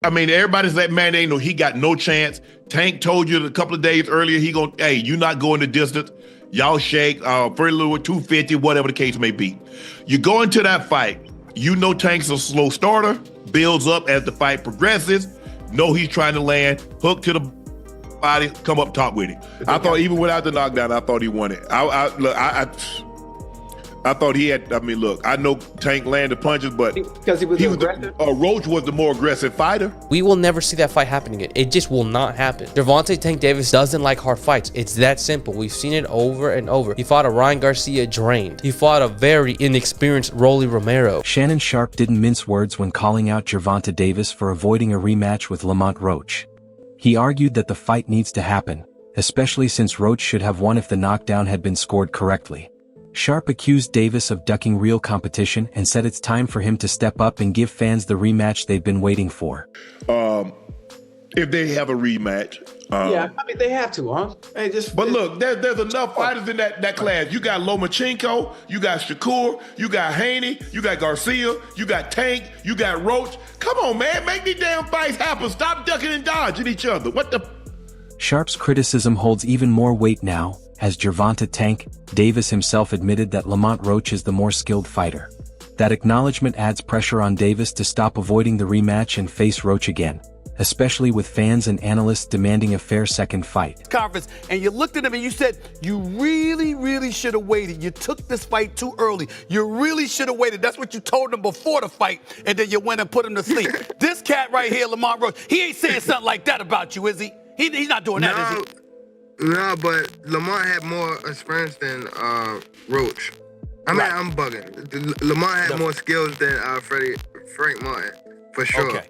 I mean, everybody's like, man, they know he got no chance. Tank told you a couple of days earlier, hey, you not going the distance. Y'all shake, Freddie Lewis, 250, whatever the case may be. You go into that fight, you know Tank's a slow starter, builds up as the fight progresses, know he's trying to land, hook to the body, come up top with it. I thought even without the knockdown, I thought he won it. I thought he had, I mean, look, I know Tank landed punches, but because he was aggressive. Roach was the more aggressive fighter. We will never see that fight happen again. It just will not happen. Gervonta Tank Davis doesn't like hard fights. It's that simple. We've seen it over and over. He fought a Ryan Garcia drained. He fought a very inexperienced Rolly Romero. Shannon Sharpe didn't mince words when calling out Gervonta Davis for avoiding a rematch with Lamont Roach. He argued that the fight needs to happen, especially since Roach should have won if the knockdown had been scored correctly. Sharpe accused Davis of ducking real competition and said it's time for him to step up and give fans the rematch they've been waiting for. If they have a rematch. Yeah, I mean, they have to, huh? Hey, but look, there's enough fighters in that class. You got Lomachenko, you got Shakur, you got Haney, you got Garcia, you got Tank, you got Roach. Come on, man, make these damn fights happen. Stop ducking and dodging each other. What the? Sharpe's criticism holds even more weight now, as Gervonta Tank Davis himself admitted that Lamont Roach is the more skilled fighter. That acknowledgement adds pressure on Davis to stop avoiding the rematch and face Roach again, especially with fans and analysts demanding a fair second fight. Conference, and you looked at him and you said, you really should have waited. You took this fight too early. You really should have waited. That's what you told him before the fight, and then you went and put him to sleep. This cat right here, Lamont Roach, he ain't saying something like that about you, is he? He's not doing that, is he? No, but Lamont had more experience than Roach. I mean, I'm bugging. Lamont had more skills than Frank Martin, for sure. Okay,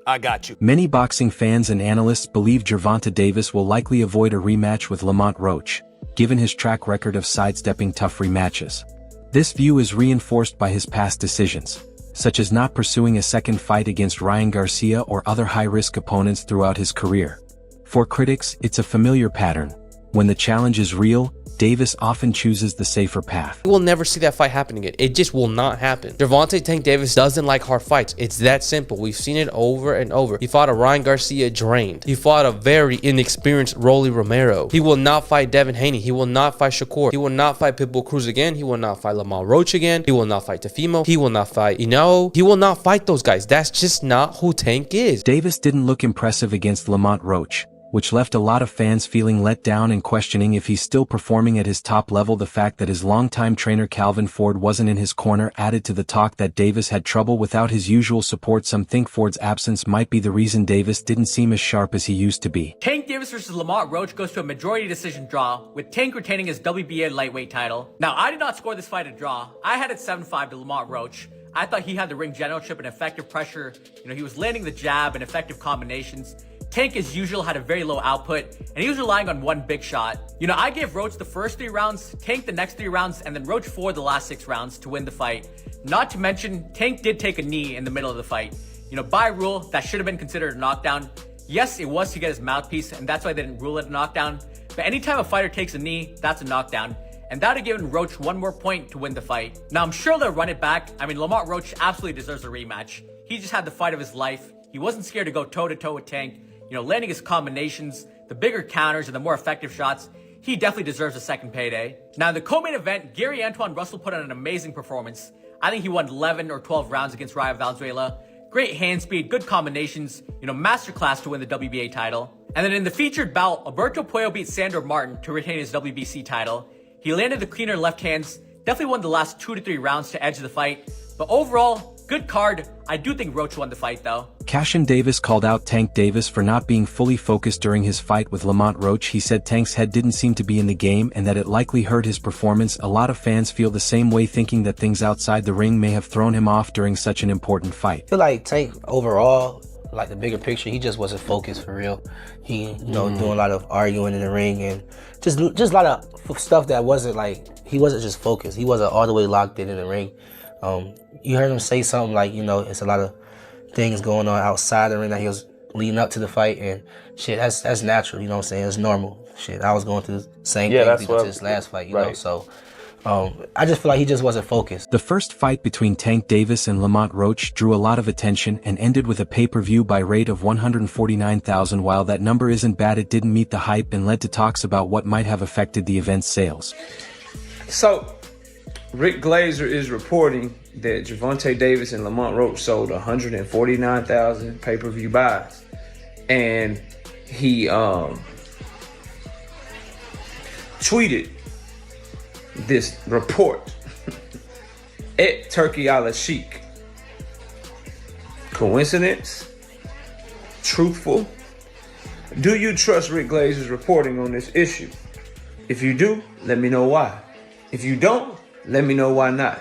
I got you. Many boxing fans and analysts believe Gervonta Davis will likely avoid a rematch with Lamont Roach, given his track record of sidestepping tough rematches. This view is reinforced by his past decisions, such as not pursuing a second fight against Ryan Garcia or other high-risk opponents throughout his career. For critics, it's a familiar pattern. When the challenge is real, Davis often chooses the safer path. We will never see that fight happen again. It just will not happen. Gervonta Tank Davis doesn't like hard fights. It's that simple. We've seen it over and over. He fought a Ryan Garcia drained. He fought a very inexperienced Rolly Romero. He will not fight Devin Haney. He will not fight Shakur. He will not fight Pitbull Cruz again. He will not fight Lamont Roach again. He will not fight Tefimo. He will not fight Ino. He will not fight those guys. That's just not who Tank is. Davis didn't look impressive against Lamont Roach, which left a lot of fans feeling let down and questioning if he's still performing at his top level. The fact that his longtime trainer Calvin Ford wasn't in his corner added to the talk that Davis had trouble without his usual support. Some think Ford's absence might be the reason Davis didn't seem as sharp as he used to be. Tank Davis versus Lamont Roach goes to a majority decision draw, with Tank retaining his WBA lightweight title. Now, I did not score this fight a draw. I had it 7-5 to Lamont Roach. I thought he had the ring generalship and effective pressure. He was landing the jab and effective combinations. Tank, as usual, had a very low output, and he was relying on one big shot. I gave Roach the first 3 rounds, Tank the next 3 rounds, and then Roach 4 the last 6 rounds to win the fight. Not to mention, Tank did take a knee in the middle of the fight. By rule, that should have been considered a knockdown. Yes, it was to get his mouthpiece, and that's why they didn't rule it a knockdown. But anytime a fighter takes a knee, that's a knockdown. And that would have given Roach 1 more point to win the fight. Now, I'm sure they'll run it back. I mean, Lamont Roach absolutely deserves a rematch. He just had the fight of his life. He wasn't scared to go toe-to-toe with Tank. Landing his combinations, the bigger counters, and the more effective shots. He definitely deserves a second payday. Now, in the co-main event, Gary Antoine Russell put on an amazing performance. I think he won 11 or 12 rounds against Raya Valenzuela. Great hand speed, good combinations, masterclass to win the WBA title. And then in the featured bout, Alberto Puello beat Sandor Martin to retain his WBC title. He landed the cleaner left hands, definitely won the last 2 to 3 rounds to edge the fight. But overall, good card. I do think Roach won the fight, though. Cassian Davis called out Tank Davis for not being fully focused during his fight with Lamont Roach. He said Tank's head didn't seem to be in the game and that it likely hurt his performance. A lot of fans feel the same way, thinking that things outside the ring may have thrown him off during such an important fight. I feel like Tank overall, like the bigger picture, he just wasn't focused for real. He, doing a lot of arguing in the ring and just a lot of stuff that wasn't like, he wasn't just focused. He wasn't all the way locked in the ring. You heard him say something like, it's a lot of things going on outside the ring that he was leading up to the fight, and shit, that's natural, you know what I'm saying? It's normal. Shit, I was going through the same thing with this last fight, you know, so I just feel like he just wasn't focused. The first fight between Tank Davis and Lamont Roach drew a lot of attention and ended with a pay-per-view buy rate of 149,000. While that number isn't bad, it didn't meet the hype and led to talks about what might have affected the event's sales. So, Rick Glazer is reporting that Gervonta Davis and Lamont Roach sold 149,000 pay-per-view buys. And he tweeted this report at Turkey Ala Sheik. Coincidence? Truthful? Do you trust Rick Glazer's reporting on this issue? If you do, let me know why. If you don't, let me know why not.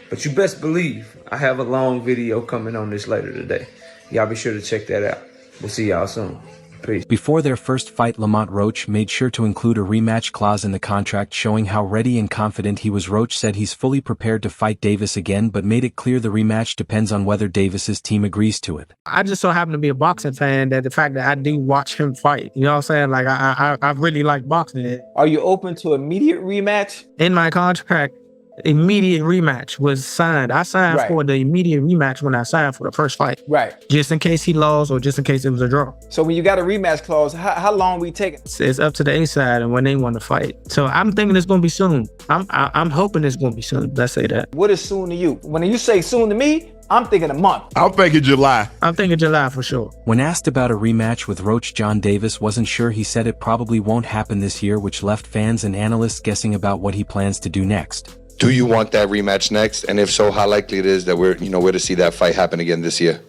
But you best believe I have a long video coming on this later today. Y'all be sure to check that out. We'll see y'all soon. Peace. Before their first fight, Lamont Roach made sure to include a rematch clause in the contract showing how ready and confident he was. Roach said he's fully prepared to fight Davis again, but made it clear the rematch depends on whether Davis's team agrees to it. I just so happen to be a boxing fan that the fact that I do watch him fight, you know what I'm saying? Like, I really like boxing. Are you open to immediate rematch? In my contract, immediate rematch was signed. I signed for the immediate rematch when I signed for the first fight. Right. Just in case he lost or just in case it was a draw. So when you got a rematch clause, how long we take it? It's up to the A side and when they want to fight. So I'm thinking it's going to be soon. I'm hoping it's going to be soon. Let's say that. What is soon to you? When you say soon to me, I'm thinking a month. I'm thinking July. I'm thinking July for sure. When asked about a rematch with Roach, John Davis wasn't sure. He said it probably won't happen this year, which left fans and analysts guessing about what he plans to do next. Do you want that rematch next? And if so, how likely it is that we're to see that fight happen again this year?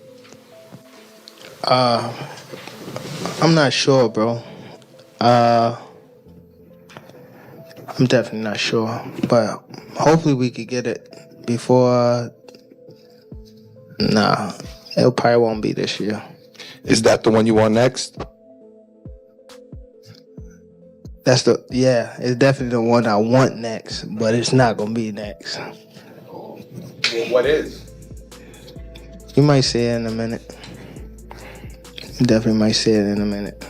I'm not sure, bro. I'm definitely not sure, but hopefully we could get it before. Nah, it probably won't be this year. Is that the one you want next? It's definitely the one I want next, but it's not gonna be next. What is? You might see it in a minute. You definitely might see it in a minute.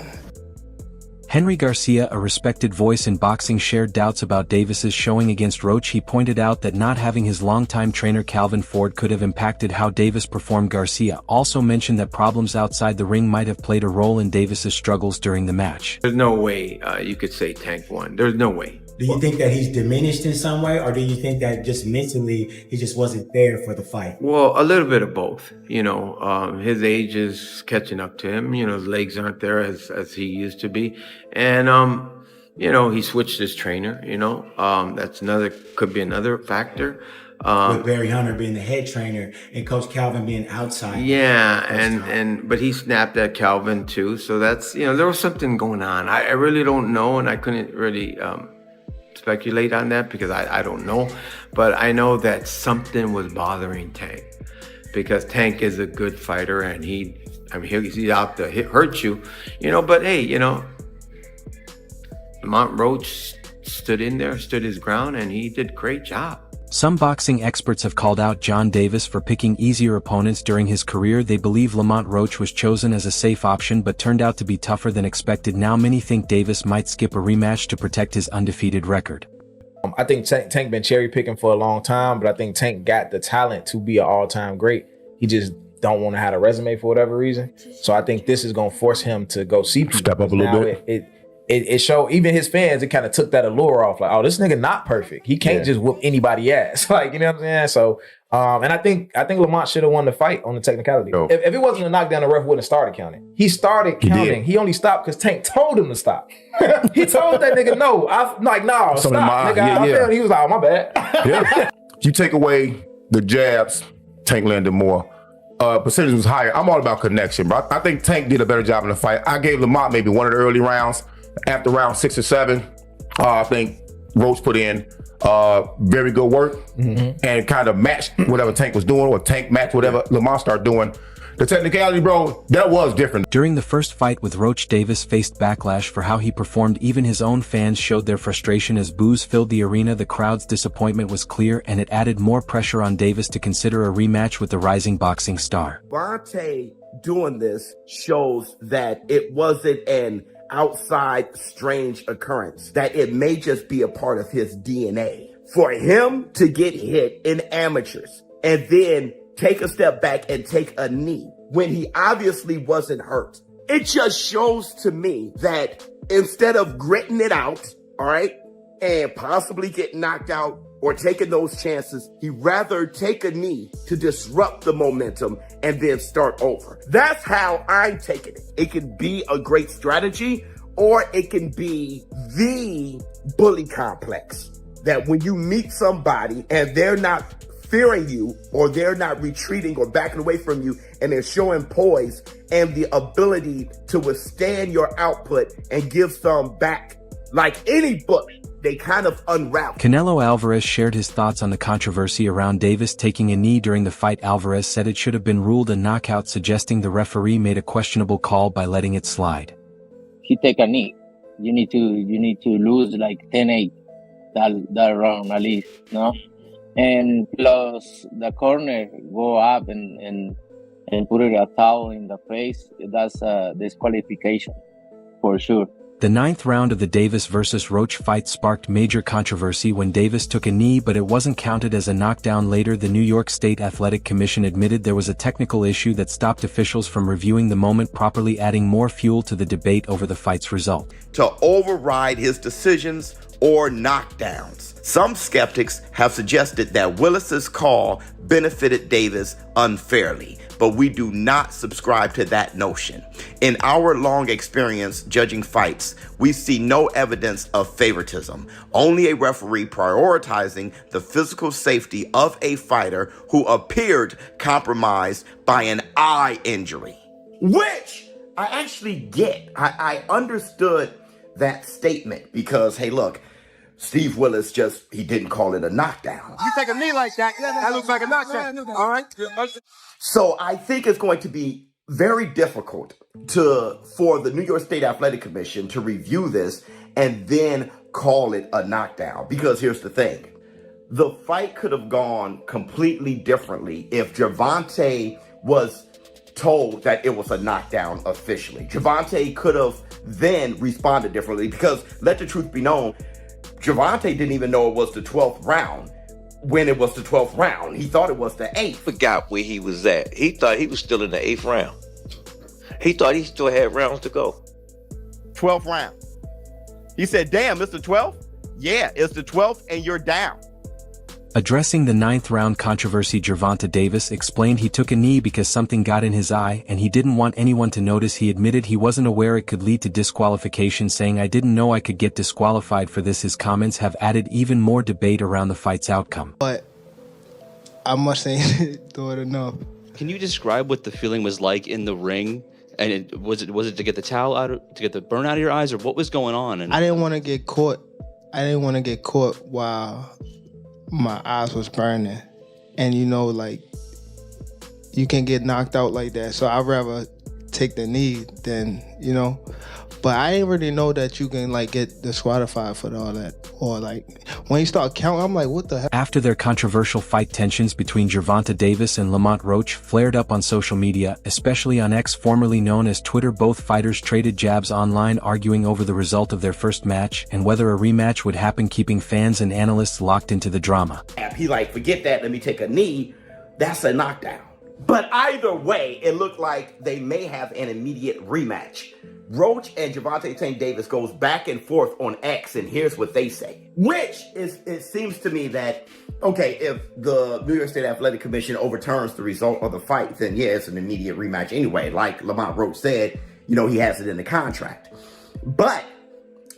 Henry Garcia, a respected voice in boxing, shared doubts about Davis's showing against Roach. He pointed out that not having his longtime trainer Calvin Ford could have impacted how Davis performed. Garcia also mentioned that problems outside the ring might have played a role in Davis's struggles during the match. There's no way you could say Tank won. There's no way. Do you think that he's diminished in some way, or do you think that just mentally he just wasn't there for the fight? Well, a little bit of both. His age is catching up to him. His legs aren't there as he used to be. And, he switched his trainer, that's could be another factor. With Barry Hunter being the head trainer and Coach Calvin being outside. Yeah, but he snapped at Calvin too. So that's, there was something going on. I really don't know, and I couldn't really speculate on that because I don't know. But I know that something was bothering Tank because Tank is a good fighter and he's out to hurt you, but hey, Lamont Roach stood his ground, and he did a great job. Some boxing experts have called out John Davis for picking easier opponents during his career. They believe Lamont Roach was chosen as a safe option but turned out to be tougher than expected. Now many think Davis might skip a rematch to protect his undefeated record. I think Tank been cherry picking for a long time, but I think Tank got the talent to be an all-time great. He just don't want to have a resume for whatever reason. So I think this is going to force him to go see people. Step up a little bit. It showed even his fans, it kind of took that allure off. Like, oh, this nigga not perfect. He can't just whoop anybody ass. Like, you know what I'm saying? So, and I think Lamont should have won the fight on the technicality. If it wasn't a knockdown, the ref wouldn't have started counting. He started counting. He only stopped because Tank told him to stop. He told that nigga, no. I'm like, no, stop, nigga. I felt he was like, oh, my bad. Yeah. You take away the jabs, Tank landed more. Percentage was higher. I'm all about connection, bro. I think Tank did a better job in the fight. I gave Lamont maybe one of the early rounds. After round 6 or 7, I think Roach put in very good work and kind of matched whatever Tank was doing, or Tank matched whatever Lamont started doing. The technicality, bro, that was different. During the first fight with Roach, Davis faced backlash for how he performed. Even his own fans showed their frustration as boos filled the arena. The crowd's disappointment was clear, and it added more pressure on Davis to consider a rematch with the rising boxing star. Gervonta doing this shows that it wasn't an outside strange occurrence, that it may just be a part of his DNA. For him to get hit in amateurs and then take a step back and take a knee when he obviously wasn't hurt, it just shows to me that instead of gritting it out, all right, and possibly get knocked out or taking those chances, he'd rather take a knee to disrupt the momentum and then start over. That's how I'm taking it. It can be a great strategy, or it can be the bully complex. That when you meet somebody and they're not fearing you, or they're not retreating or backing away from you, and they're showing poise and the ability to withstand your output and give some back, like any bully, they kind of unravel. Canelo Alvarez shared his thoughts on the controversy around Davis taking a knee during the fight. Alvarez said it should have been ruled a knockout, suggesting the referee made a questionable call by letting it slide. He take a knee. You need to lose like 10-8 that round at least, no? And plus the corner go up and put it a towel in the face. That's a disqualification for sure. The 9th round of the Davis vs. Roach fight sparked major controversy when Davis took a knee, but it wasn't counted as a knockdown. Later, the New York State Athletic Commission admitted there was a technical issue that stopped officials from reviewing the moment properly, adding more fuel to the debate over the fight's result. To override his decisions or knockdowns. Some skeptics have suggested that Willis's call benefited Davis unfairly, but we do not subscribe to that notion. In our long experience judging fights, we see no evidence of favoritism, only a referee prioritizing the physical safety of a fighter who appeared compromised by an eye injury, which I actually get. I understood that statement because, hey, look, Steve Willis he didn't call it a knockdown. You take a knee like that, that looks like a knockdown. All right? So I think it's going to be very difficult for the New York State Athletic Commission to review this and then call it a knockdown. Because here's the thing. The fight could have gone completely differently if Gervonta was told that it was a knockdown officially. Gervonta could have then responded differently because, let the truth be known, Gervonta didn't even know it was the 12th round when it was the 12th round. He thought it was the 8th. Forgot where he was at. He thought he was still in the 8th round. He thought he still had rounds to go. 12th round. He said, damn, it's the 12th? Yeah, it's the 12th and you're down. Addressing the 9th round controversy, Gervonta Davis explained he took a knee because something got in his eye and he didn't want anyone to notice. He admitted he wasn't aware it could lead to disqualification, saying, "I didn't know I could get disqualified for this." His comments have added even more debate around the fight's outcome. But I must say, do it enough. Can you describe what the feeling was like in the ring? And was it to get the towel out, to get the burn out of your eyes, or what was going on? And I didn't want to get caught. I didn't want to get caught while my eyes was burning. And like, you can get knocked out like that. So I'd rather take the knee than, But I didn't really know that you can like get disqualified for all that. Or like, when you start counting, I'm like, what the hell? After their controversial fight, tensions between Gervonta Davis and Lamont Roach flared up on social media, especially on X, formerly known as Twitter. Both fighters traded jabs online, arguing over the result of their first match and whether a rematch would happen, keeping fans and analysts locked into the drama. He like, forget that, let me take a knee. That's a knockdown. But either way, it looked like they may have an immediate rematch. Roach and Gervonta Tank Davis goes back and forth on X, and here's what they say. Which it seems to me that, okay, if the New York State Athletic Commission overturns the result of the fight, then yeah, it's an immediate rematch anyway. Like Lamont Roach said, he has it in the contract. But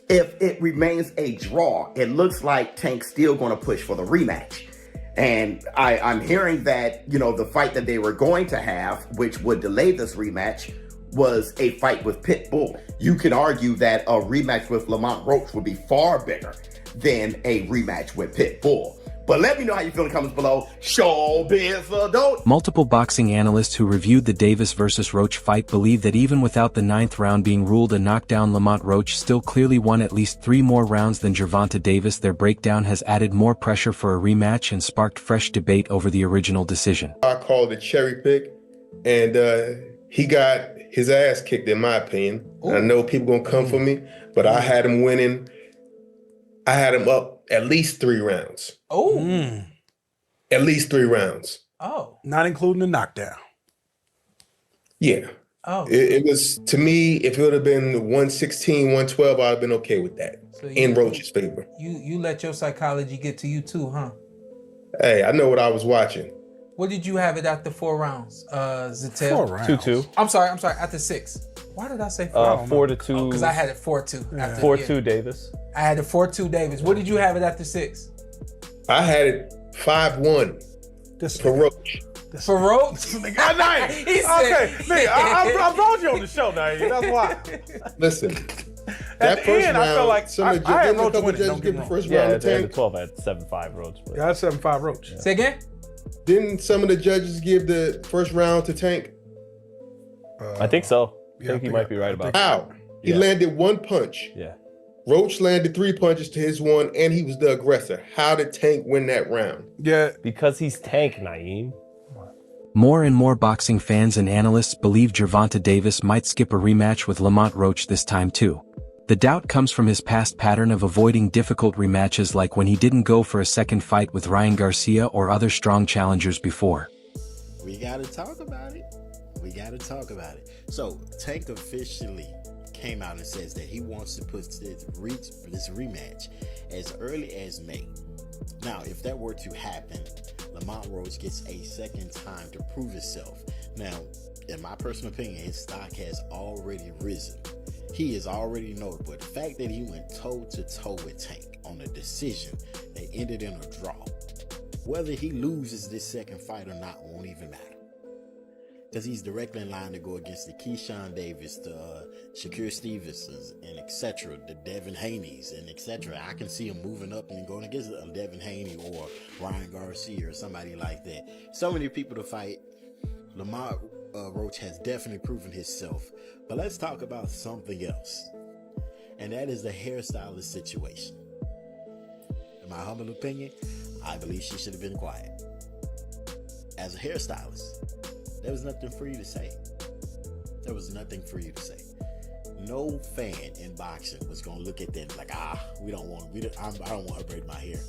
if it remains a draw, it looks like Tank's still going to push for the rematch. And I'm hearing that, the fight that they were going to have, which would delay this rematch, was a fight with Pitbull. You can argue that a rematch with Lamont Roach would be far bigger than a rematch with Pitbull. But let me know how you feel in the comments below. Showbiz adult. Multiple boxing analysts who reviewed the Davis vs. Roach fight believe that even without the 9th round being ruled a knockdown, Lamont Roach still clearly won at least 3 more rounds than Gervonta Davis. Their breakdown has added more pressure for a rematch and sparked fresh debate over the original decision. I call it a cherry pick, and he got his ass kicked, in my opinion. I know people gonna come for me, but I had him winning I had him up at least 3 rounds. Oh. At least 3 rounds. Oh. Not including the knockdown. Yeah. Oh. It was, to me, if it would have been 116, 112, I'd have been okay with that. So in Roach's favor. You let your psychology get to you too, huh? Hey, I know what I was watching. What did you have it after 4 rounds, Zatel? 4 rounds. 2-2. I'm sorry, after 6. Why did I say 4? 4-2. Because I had it 4-2. 4-2 Davis. I had it 4-2 Davis. What did you have it after 6? I had it 5-1 for Roach. For Roach? Naeem. He said- Okay, nigga, I brought you on the show, Naeem. That's why. Listen, At that the first end, round, I felt like some of the I had didn't a Roach couple winning. judges Don't get give me the wrong. first Yeah, round at to the Tank. 12 at 7-5 Roach. But. Yeah, I had 7-5 Roach. Say again? Didn't some of the judges give the first round to Tank? I think so. I think he might be right about that. How? He Yeah. landed 1 punch. Yeah. Roach landed 3 punches to his 1, and he was the aggressor. How did Tank win that round? Yeah. Because he's Tank, Naeem. More and more boxing fans and analysts believe Gervonta Davis might skip a rematch with Lamont Roach this time too. The doubt comes from his past pattern of avoiding difficult rematches, like when he didn't go for a second fight with Ryan Garcia or other strong challengers before. We gotta talk about it. So Tank officially came out and says that he wants to put this rematch as early as May. Now, if that were to happen, Lamont Roach gets a second time to prove himself. Now, in my personal opinion, his stock has already risen. He is already notable. The fact that he went toe-to-toe with Tank on a decision that ended in a draw, whether he loses this second fight or not won't even matter. Because he's directly in line to go against the Keyshawn Davis, the Shakur Stevensons, and etc., the Devin Haney's, and etc. I can see him moving up and going against Devin Haney or Ryan Garcia or somebody like that. So many people to fight. Lamont Roach has definitely proven himself. But let's talk about something else. And that is the hairstylist situation. In my humble opinion, I believe she should have been quiet. As a hairstylist, there was nothing for you to say. No fan in boxing was gonna look at that like, I don't want her braiding my hair.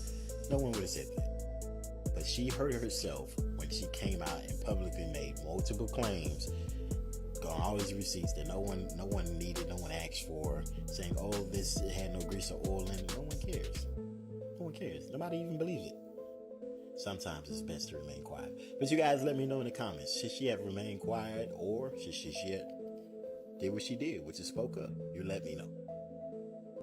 No one would have said that. But she hurt herself when she came out and publicly made multiple claims, got all these receipts that no one needed, no one asked for, saying, oh, this had no grease or oil in it. No one cares. Nobody even believes it. Sometimes it's best to remain quiet. But you guys let me know in the comments. Should she have remained quiet, or should she have did what she did, which is spoke up? You let me know.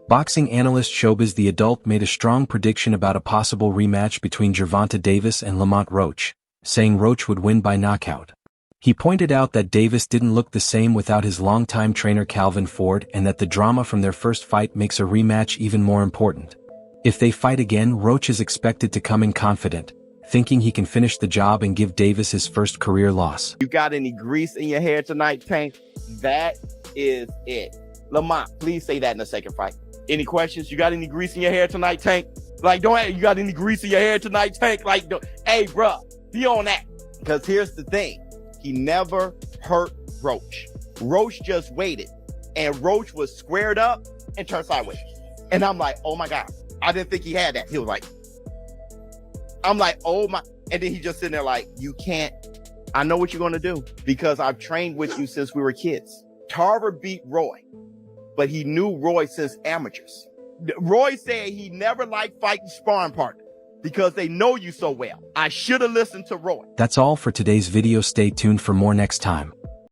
Boxing analyst Showbiz the Adult made a strong prediction about a possible rematch between Gervonta Davis and Lamont Roach, saying Roach would win by knockout. He pointed out that Davis didn't look the same without his longtime trainer Calvin Ford, and that the drama from their first fight makes a rematch even more important. If they fight again, Roach is expected to come in confident, thinking he can finish the job and give Davis his first career loss. You got any grease in your hair tonight, Tank? That is it. Lamont, please say that in the second fight. Any questions? You got any grease in your hair tonight, Tank? Like, you got any grease in your hair tonight, Tank? Like, hey, bro, be on that. Because here's the thing. He never hurt Roach. Roach just waited. And Roach was squared up and turned sideways. And I'm like, oh my God. I didn't think he had that. He was like, I'm like, oh my. And then he just sitting there like, you can't. I know what you're going to do because I've trained with you since we were kids. Tarver beat Roy, but he knew Roy since amateurs. Roy said he never liked fighting sparring partner because they know you so well. I should have listened to Roy. That's all for today's video. Stay tuned for more next time.